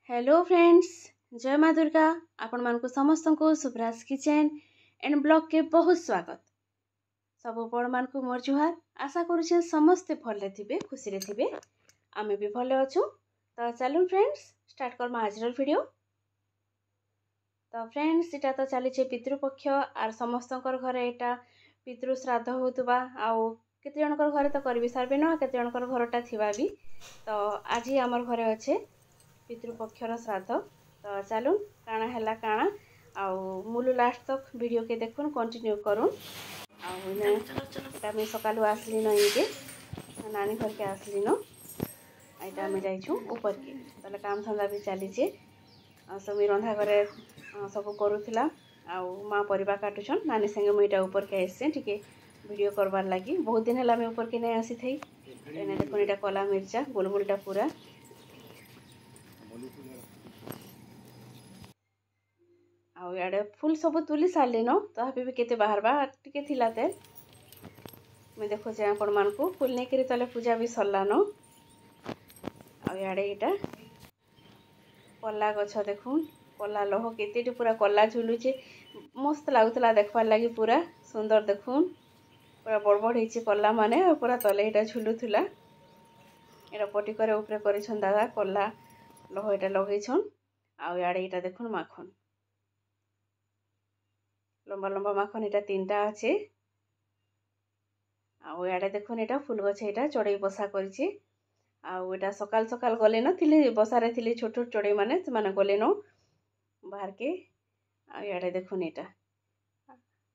Hello friends, जय माँ दुर्गा। आपण मानकु समस्त को सुभ्रास किचन एंड ब्लॉग के बहुत स्वागत। सबु बड़ मानकु मोर जुहार। आशा करूछे समस्ते भले थिबे, खुशी रे थिबे। आमे भी भले अछु। तो चलून फ्रेंड्स स्टार्ट कर आजर वीडियो। तो फ्रेंड्स इटा तो चली पितृपक्ष आर समस्तकर घरे एटा पितृ श्राद्ध होतुबा आउ केते जनकर घरे तो करबी सारबे न, केते जनकर घरटा थिबा भी। तो आज ही हमर घरे अच्छे पितृपक्षर श्राद्ध। तो चलून काଣା हैला काଣା आउ मुलु लास्ट तक वीडियो के देखुन, कंटिन्यू करूँ। आउ सकालू आसली न इनके नानी घर के आसली न एटा आम जाइछू ऊपर के तले काम धंदा भी चलीचे। समी रंधा घरे सब करूला आउ माँ परिबा काटुछन। नानी संगे मुईटा ऊपर के आइसे टिके वीडियो करबार लगी। बहुत दिन है ऊपर के नहीं आसी थी। एने देखो एटा कला मिर्चा गोलगोलटा पूरा आउ याडे फुल सब तुली सारली न। तो भी केते बाहरबा टिके थिला ते मैं देखो जे आपण मानकु फुल नहीं करी तले पूजा भी सरला न। आउ याडे एटा कला गछ देखुन, कला लह केते पूरा कला झुलुचे। मस्त लागुतला देखबार लगी, पूरा सुंदर देखुन। पूरा बड़ बड़ होइचे कला माने पूरा तले एटा झुलुथुला। एटा पटिकरे ऊपर करिछन दादा कला लह एटा लगेछन। आउ याडे एटा देखुन माखन, लंबा लंबा माखन एटा तीनटा अच्छे। आउ याडे देखुन एटा फुल गछ एटा चढ़ई बसा करिछि। आउ एटा सकाल सकाल गले न थिले बसारे थिले छोट छोट चढ़ई माने से माने गले न बाहर के। आउ याडे देखुन एटा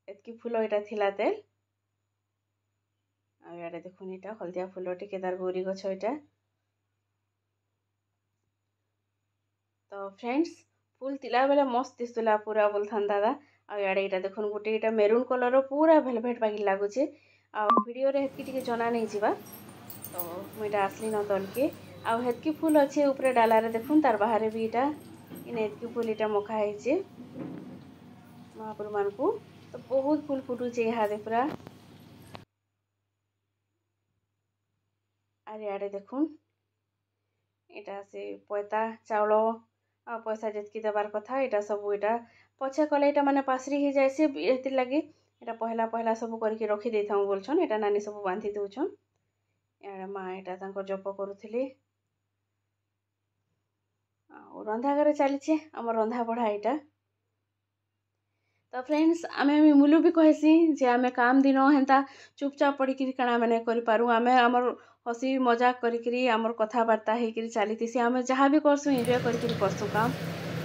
एतकी फूल एटा थिला ते। आउ याडे देखुन एटा हल्दिया फूल टिकेदार गौरी गछ एटा। तो फ्रेंड्स फूल तिला बेले मस्त दिसुला पूरा बोलथान दादा। आ याडे एटा देखुन गोटे एटा मेरून कलर पूरा भेलभेट बागी लागुचे। आ वीडियो रे हेतकी टिके जना नहीं जिबा। तो मुईटा आसली न तल के आउ हेतकी फूल अच्छे ऊपर डाला रे देखुन तार बाहर भी एटा इने हेतकी फूल एटा मखा हेचे महापुर मानकु। तो बहुत फूल फुटुचे यहाँ पूरा। आर याडे देखुन एटा से पैता चाउल आ पैसा जितकी देवार कथा एटा सब एटा पछे कले एटा माने पासरी हो जाए से एतिर लगी एटा पहला पहला सब करके रखी देता हूँ बोलछन। एटा नानी सब बांधी दउछन। याडे माँ एटा तांको जप करूथिले। आ रंधा घरे चलीछे हमर रंधा बढ़ा एटा। तो फ्रेंड्स आमे मुलु भी कहसी जे आमे काम दिन हेंता चुपचाप पड़ी कि काना माने करि पारू। आमे हमर हसी मजाक करी हमर कथाबार्ता हेकरी चलीतीसी। आमे जहाँ भी करसु एंजॉय करी करसु काम।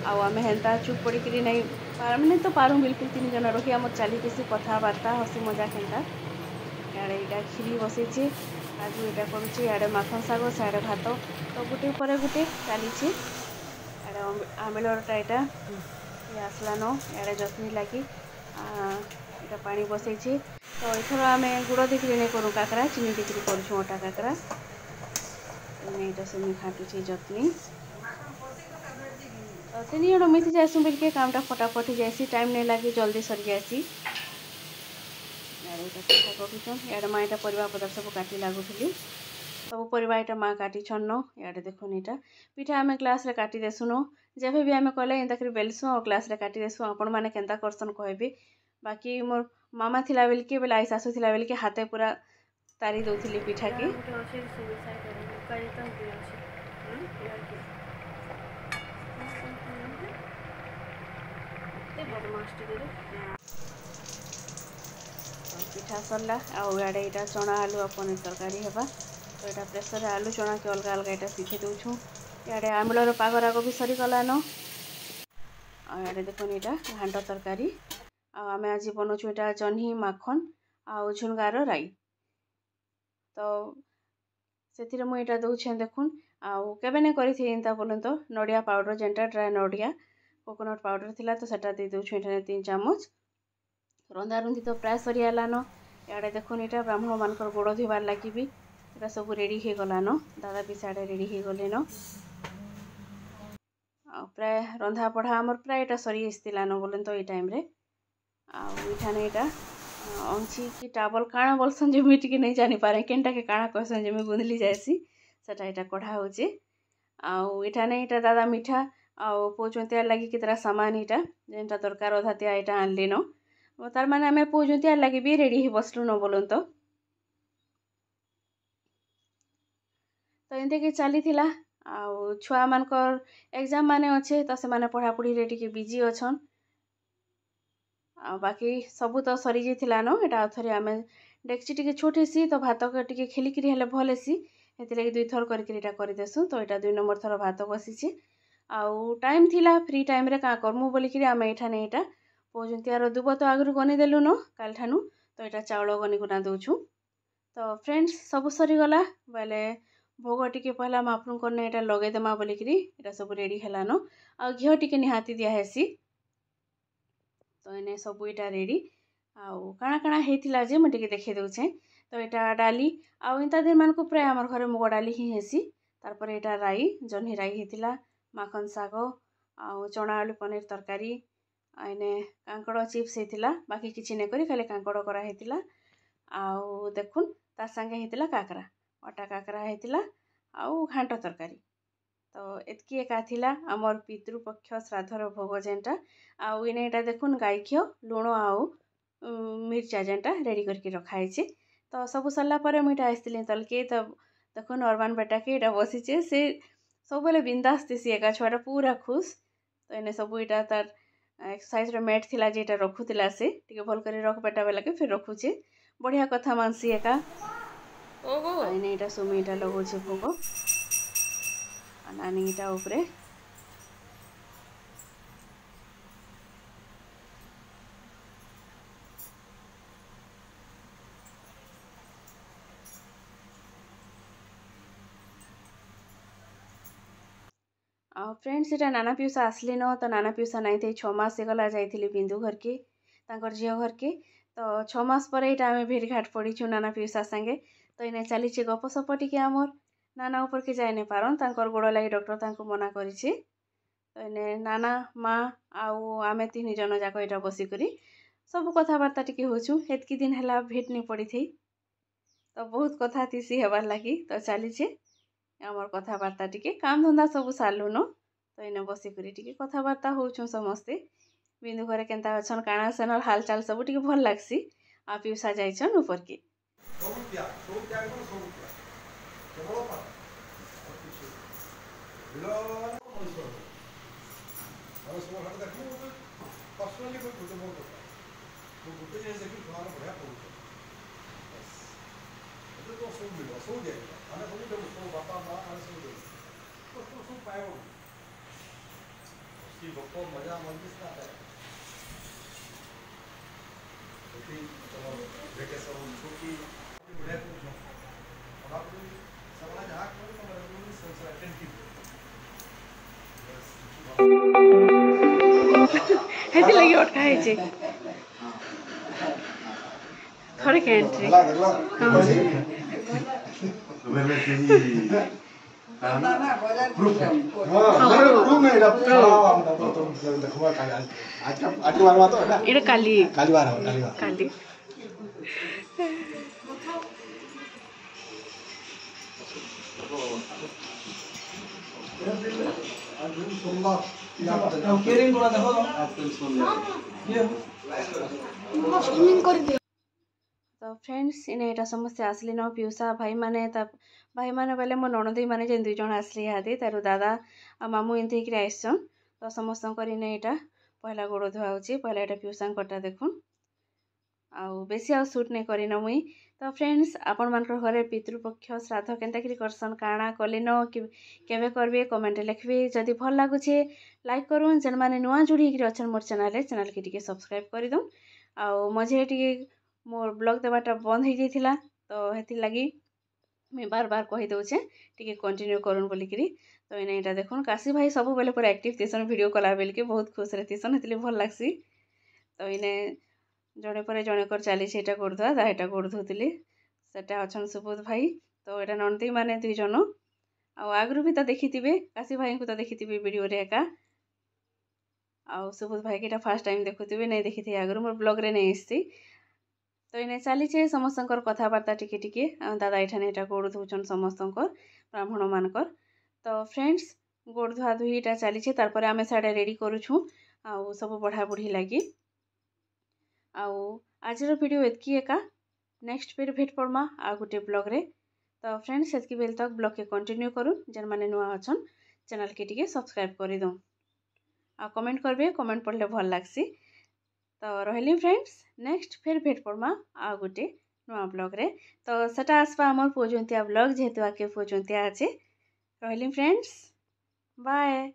आउ आमे हेंता चुप पड़ी कि नहीं माने तो पारू बिल्कुल तीन जन रही आमर चलीतीसी कथाबार्ता हसी मजाक हेंता। याडे एटा खीरी बसैछि काजू एटा करूछि। याडे माखन साग साडे भात तो गुटे पर गुटे चलीछि। याडे आमेलरटा एटा आसला न। याडे जसनी लगी एटा पानी बसैछि। तो एथर आमे गुड़ दिकरी नहीं करूँ काकरा चीनी दिकरी करूँ अटा काकरा। एटा से खाटुछि जतनी। तो तीन जन मिसी जाइसु बिलके कामटा फटाफट हो जाएसी, टाइम नहीं लगे जल्दी सरी जाएसी। याडे माँ एटा परिबा पतर सब काटी लागुथली। सब परिबा एटा माँ काटी छन न। याडे देखुन एटा पिठा आमे ग्लास रे काटी देसु न। जेबे भी आमे कले एंता करी बेलसु और ग्लास रे काटी देसु। आपण माने केंता करसन कहबे। बाकी मोर मामा थिला बेलके बेला आई सासु थिला बेलके हाथे पूरा तारी दउथिली पिठा के। पिठा सरला आउ याडे एटा चना आलू आ पनीर तरकारी हेबा। तो एटा प्रेसर रे आलू चना के अलग अलग एटा सीखे दउछु। याडे आमलर पागर आगो भी सरी गला न। आ याडे देखुन एटा घांट तरकारी। आ आमे आज बनौछु एटा जन्ही माखन आउ झुनगार राई। तो सेथिरे मु एटा दउछे देखुन। आउ केबे ने करी थी इंता बोलन तो नडिया पाउडर जेंटा ड्राई नडिया कोकोनट पाउडर थिला तो सेटा दे दउछु एटा 3 चम्मच। रंधा रुंधी तो प्राय सरी आला न। याडे देखुन एटा ब्राह्मण मानकर गोड़ धोबार लागी भी एटा सब रेडी हे गला न। दादा भी साडे रेडी हे गले न। आ प्राय रंधा पढ़ा हमर प्राय एटा सरी आस्तिला न बोलन तो ए टाइम रे। आ इठाने एटा अंची कि टावल काଣା बोलसन जे मुई टिके नहीं जानी पारे केनटा के काଣା कहसन जे मुई गुंदली जायसी सेटा एटा कढ़ा होचे। आउ इटा नहीं इटा दादा मिठा आउ पोचुंतिया लगी कितरा सामान इटा जेनटा दरकार अधा तिया इटा आनली न तार माने आमे पोचुंतिया लगी भी रेडी ही बसलु न बोलन तो एंते के चली थिला आउ छुआ मानकर एग्जाम माने अच्छे तो से माने पढ़ा पढ़ी रे टिके बिजी अछन आ बाकी सबू तो सरी जाइथिला न एटा अथरे आमे डेक्ची टिके छोटे सी तो भात के टिके खेली करी हेले भल हेसी हेति लगी दुई थर करके एटा करि देसु तो एटा 2 नंबर थर भात बसिछि आउ टाइम थिला फ्री टाइम रे का करमु बोली करी आमे एठा ने एटा पोजुंतियार दुब तो आगरु गनि देलु न काल ठानु तो एटा चावल गनि गुना दोछु तो फ्रेंड्स सब सरी गला बेले भोग टिके पहला मापनु करने एटा लगे देमा बोली करी एटा सब रेडी हैला न आ घियो टिके निहाती दिया हेसी तो एने सब एटा रेडी आउ काଣା काଣା हेतिला जे म टिके देखे दउछे तो एटा डाली आउ इंता दिन मान को प्राय हमर घरे मुग डाली ही हेसी तार पर एटा राई जन्ही राई हेतिला माखन साग आउ चना आलू पनीर तरकारी आइने कांकड़ चिप्स हेतिला बाकी किछि ने करी खाली कांकड़ करा हेतिला आउ देखुन तार संगे हेतिला काकरा अटा काकरा हेतिला आउ घांट तरकारी तो एतकी एका थिला हमर पितृपक्ष श्राद्धर भोग जेनटा आउ इने एटा देखुन गाई घियो लुण आउ मिर्चा जेनटा रेडी करके रखा है तो सब सरला पर मुझा आसती तलके तो देखो अरमान बेटा के एटा बसीचे से सब बेले बिंदास थी एका छुआटा पूरा खुश तो इन्हें सब इटा तार एक्सरसाइज मेट थिला जे एटा रखुला से टिके भल कर रख बेटा बेला के फिर रखुचे बढ़िया कथा मानसी एका इन्हें एटा सुमी एटा लगोचे भोग नानी एटा ऊपरे फ्रेंड्स एटा नाना पिउसा आसली न तो नाना पिउसा नहीं थे 6 मास से गला जाइथिली बिंदु घर के तांकर झियो घर के तो 6 मास पर एटा आमे भेट घाट पड़ीछु नाना पिउसा संगे तो इने चली गप सप टिके आमर नाना ऊपर के जाय नहीं पारन तांकर गोड़ लगी डॉक्टर तांको मना करिछि तो इने नाना माँ आउ आमे 3 जन जाक एटा बसी करी सब कथाबार्ता टिके होछु हेतकी दिन हला भेट नहीं पड़ी थी तो बहुत कथा तीसी हेबार लगी तो चली आमर कथाबार्ता टिके काम धंदा सब सारलु न तो इने बसी करी टिके कथाबार्ता होछु समस्ते बिंदु घरे केनता अछन काना सेनर हालचाल सब टिके भल लागसी आ पिउसा जाइछन ऊपर के बापा माँ पाए मजा मंदिर है छुट्टी हेती लगी अटका है थोड़े कैंट्री काली तो फ्रेंड्स इने एटा समस्या आसली न पिउसा भाई माने भाई माने बेले मो ननदी माने जे 2 जन आसली हादे तारु दादा आ मामू एंते कि आइसन तो समस्त इने एटा पहला गोड़ धुआ होची पहला एटा पिउसा कटा देखुन आउ बेसी आ शूट नहीं करी न मुई तो फ्रेंड्स आपण मानकर घरे पितृपक्ष श्राद्ध केनता करी करसन काଣା कलिन केबे करबे कमेंट लिखबे जदि भल लागुछे लाइक करूँ जेन माने नुआ जुड़ी कि अछन मोर चैनल के टिके सब्सक्राइब कर दऊँ आउ मझे टिके मोर ब्लॉग देवाटा बंद हो जाइथिला तो हेति लगी मैं बार बार कही दउछे टिके कंटिन्यू करूँ बोलिकी तो इने एटा देखुन काशी भाई सब बेले पूरा एक्टिव थीसन वीडियो कला बेल के बहुत खुश रहतीसन हेतिले भल लागसी तो इने जड़े पर जड़े कर चली एटा गोड़ धुआ एटा गोड़ धुली सेटा अछन सुबोध भाई तो एटा नंदी माने 2 जन आगु भी तो देखी काशी भाई को तो देखी वीडियो रे एका आउ सुबोध भाई के फास्ट टाइम देखुवे नहीं देखी थी आगु मोर ब्लॉग रे नहीं आसी तो इने चली समस्त कथबार्ता टिके टिके दादा एठाने एटा गोड़ धुचन समस्त ब्राह्मण मानकर तो फ्रेंड्स गोड़ धुआ धुईटा चली तार आम साड़े रेडी करूँ आउ सब बढ़ा बढ़ी लगी आउ आज वीडियो एतकी एका नेक्स्ट फिर भेट पड़मा आ गोटे ब्लॉग रे तो फ्रेंड्स सेतकी बेल तक ब्लॉग के कंटिन्यू करूँ जेन माने नुआ अछन चैनल के टिके सब्सक्राइब कर दो आ कमेंट करबे कमेंट पढ़ले भल लागसी तो रहली फ्रेंड्स नेक्स्ट फिर भेट पड़मा आ गोटे नुआ ब्लॉग रे तो सेटा आसपा आमर पुजंतिया ब्लॉग जेहेतु आके पुजंतिया अच्छे रहली फ्रेंड्स बाय।